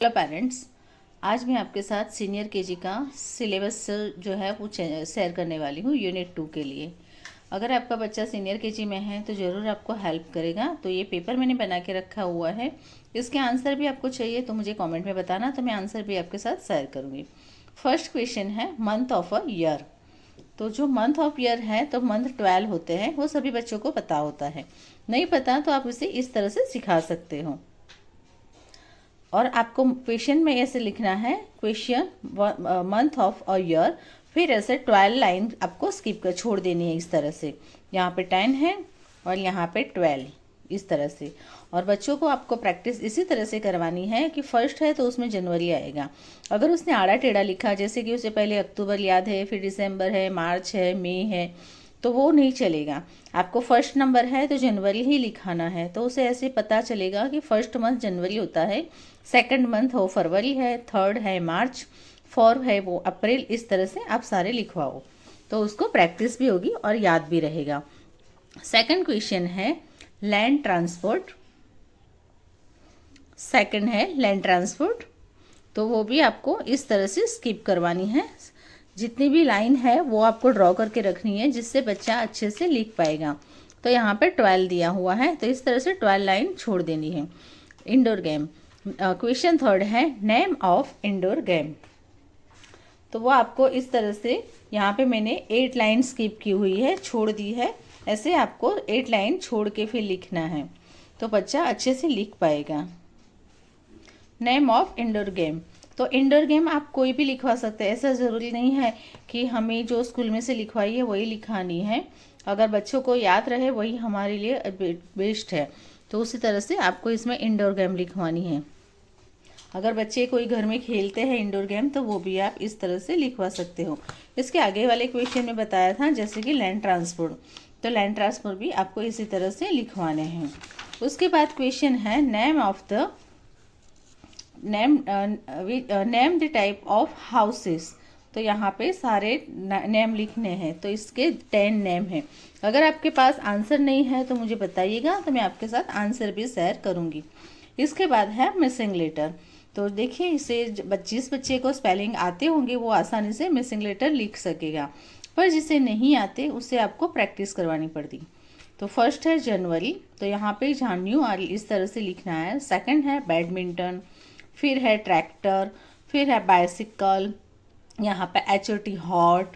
Hello parents, आज मैं आपके साथ सीनियर केजी का सिलेबस जो है वो शेयर करने वाली हूँ यूनिट 2 के लिए। अगर आपका बच्चा सीनियर केजी में है तो ज़रूर आपको हेल्प करेगा। तो ये पेपर मैंने बना के रखा हुआ है, इसके आंसर भी आपको चाहिए तो मुझे कमेंट में बताना, तो मैं आंसर भी आपके साथ शेयर करूँगी। फर्स्ट क्वेश्चन है मंथ ऑफ अ ईयर। तो जो मंथ ऑफ ईयर है तो मंथ 12 होते हैं, वो सभी बच्चों को पता होता है। नहीं पता तो आप इसे इस तरह से सिखा सकते हो। और आपको क्वेश्चन में ऐसे लिखना है, question month of a year, फिर ऐसे 12 लाइन आपको स्किप कर छोड़ देनी है इस तरह से। यहाँ पे 10 है और यहाँ पे 12, इस तरह से। और बच्चों को आपको प्रैक्टिस इसी तरह से करवानी है कि फर्स्ट है तो उसमें जनवरी आएगा। अगर उसने आड़ा टेढ़ा लिखा, जैसे कि उसे पहले अक्टूबर याद है, फिर दिसंबर है, मार्च है, मई है, तो वो नहीं चलेगा। आपको फर्स्ट नंबर है तो जनवरी ही लिखाना है, तो उसे ऐसे पता चलेगा कि फर्स्ट मंथ जनवरी होता है, सेकंड मंथ हो फरवरी है, थर्ड है मार्च, फोर्थ है वो अप्रैल। इस तरह से आप सारे लिखवाओ तो उसको प्रैक्टिस भी होगी और याद भी रहेगा। सेकंड क्वेश्चन है लैंड ट्रांसपोर्ट। सेकंड है लैंड ट्रांसपोर्ट, तो वो भी आपको इस तरह से स्किप करवानी है। जितनी भी लाइन है वो आपको ड्रॉ करके रखनी है, जिससे बच्चा अच्छे से लिख पाएगा। तो यहाँ पे 12 दिया हुआ है, तो इस तरह से 12 लाइन छोड़ देनी है। इंडोर गेम, क्वेश्चन थर्ड है नेम ऑफ इंडोर गेम। तो वो आपको इस तरह से, यहाँ पे मैंने 8 लाइन स्किप की हुई है, छोड़ दी है। ऐसे आपको 8 लाइन छोड़ के फिर लिखना है, तो बच्चा अच्छे से लिख पाएगा। नेम ऑफ इंडोर गेम, तो इंडोर गेम आप कोई भी लिखवा सकते हैं, ऐसा ज़रूरी नहीं है कि हमें जो स्कूल में से लिखवाई है वही लिखानी है। अगर बच्चों को याद रहे वही हमारे लिए बेस्ट है। तो उसी तरह से आपको इसमें इंडोर गेम लिखवानी है। अगर बच्चे कोई घर में खेलते हैं इंडोर गेम तो वो भी आप इस तरह से लिखवा सकते हो। इसके आगे वाले क्वेश्चन में बताया था जैसे कि लैंड ट्रांसपोर्ट, तो लैंड ट्रांसपोर्ट भी आपको इसी तरह से लिखवाने हैं। उसके बाद क्वेश्चन है name of the name the type of houses. तो यहाँ पे सारे नेम लिखने हैं, तो इसके 10 नेम हैं। अगर आपके पास आंसर नहीं है तो मुझे बताइएगा, तो मैं आपके साथ आंसर भी शेयर करूँगी। इसके बाद है मिसिंग लेटर। तो देखिए, इसे जिस बच्चे को स्पेलिंग आते होंगे वो आसानी से मिसिंग लेटर लिख सकेगा, पर जिसे नहीं आते उसे आपको प्रैक्टिस करवानी पड़ती। तो फर्स्ट है जनवरी, तो यहाँ पे जान्युआरी इस तरह से लिखना है। सेकंड है बैडमिंटन, फिर है ट्रैक्टर, फिर है बाइसिकल, यहाँ पे HOT हॉट,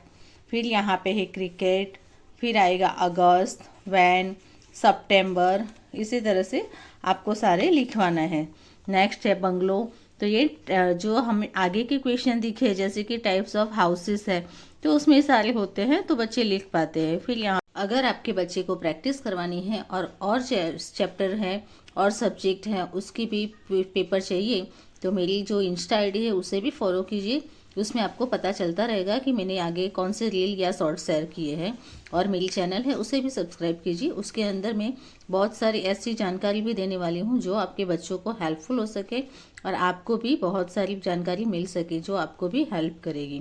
फिर यहाँ पे है क्रिकेट, फिर आएगा अगस्त, वैन, सितंबर। इसी तरह से आपको सारे लिखवाना है। नेक्स्ट है बंगलो, तो ये जो हम आगे के क्वेश्चन दिखे जैसे कि टाइप्स ऑफ हाउसेस है, तो उसमें सारे होते हैं तो बच्चे लिख पाते हैं। फिर यहाँ अगर आपके बच्चे को प्रैक्टिस करवानी है और चैप्टर है और सब्जेक्ट है उसकी भी पेपर चाहिए, तो मेरी जो इंस्टा ID है उसे भी फॉलो कीजिए। उसमें आपको पता चलता रहेगा कि मैंने आगे कौन से रील या शॉर्ट शेयर किए हैं। और मेरी चैनल है उसे भी सब्सक्राइब कीजिए, उसके अंदर मैं बहुत सारी ऐसी जानकारी भी देने वाली हूँ जो आपके बच्चों को हेल्पफुल हो सके और आपको भी बहुत सारी जानकारी मिल सके जो आपको भी हेल्प करेगी।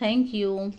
Thank you.